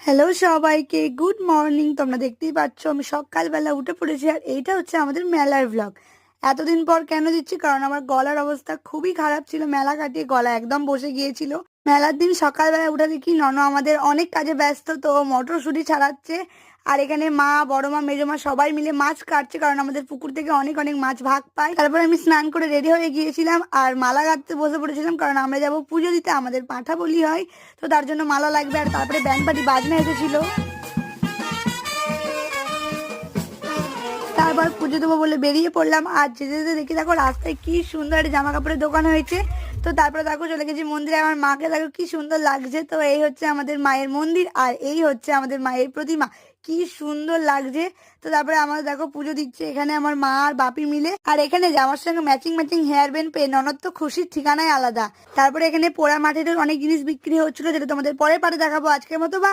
Hello সবাইকে, good morning. তোমরা দেখতেই পাচ্ছ আমি সকালবেলা উঠে পড়েছি, আর এইটা হচ্ছে আমাদের মেলার ব্লগ। এতদিন পর কেন দিচ্ছি, কারণ আমার গলার অবস্থা খুবই খারাপ ছিল। মেলা কাটিয়ে গলা একদম বসে গিয়েছিল। মেলার দিন সকালবেলা উঠে দেখি নন আমাদের অনেক কাজে ব্যস্ত, তো মটরশুঁটি ছাড়াচ্ছে। আর এখানে মা, বড় মা, মেজো মা সবাই মিলে মাছ কাটছে, কারণ আমাদের পুকুর থেকে অনেক অনেক মাছ ভাগ পায়। তারপরে আমি স্নান করে রেডি হয়ে গিয়েছিলাম আর মালা গাঁথতে বসে পড়েছিলাম, কারণ আমরা যাব পুজো দিতে। আমাদের পাঁঠা বলি হয়, তো তার জন্য মালা লাগবে। আর তারপরে ব্যান্ড পার্টি বাজনা এসেছিল। তারপর পুজো দেবো বলে বেরিয়ে পড়লাম। আর যেতে যেতে দেখি দেখো রাস্তায় কি সুন্দর একটা জামা কাপড়ের দোকান হয়েছে। তো তারপরে দেখো চলে গেছি মন্দিরে। আমার মাকে দেখো কি সুন্দর লাগছে। তো এই হচ্ছে আমাদের মায়ের মন্দির, আর এই হচ্ছে আমাদের মায়ের প্রতিমা। কি সুন্দর লাগছে। তো তারপরে আমাদের দেখো পুজো দিচ্ছে এখানে আমার মা আর বাপি মিলে। আর এখানে জামার সঙ্গে ম্যাচিং ম্যাচিং হেয়ার ব্যান্ড পেয়ে ননদ তো খুশির ঠিকানাই আলাদা। তারপরে এখানে পোড়া মাটির অনেক জিনিস বিক্রি হচ্ছিল, যেটা তোমাদের পরে পারে দেখাবো। আজকের মতো বা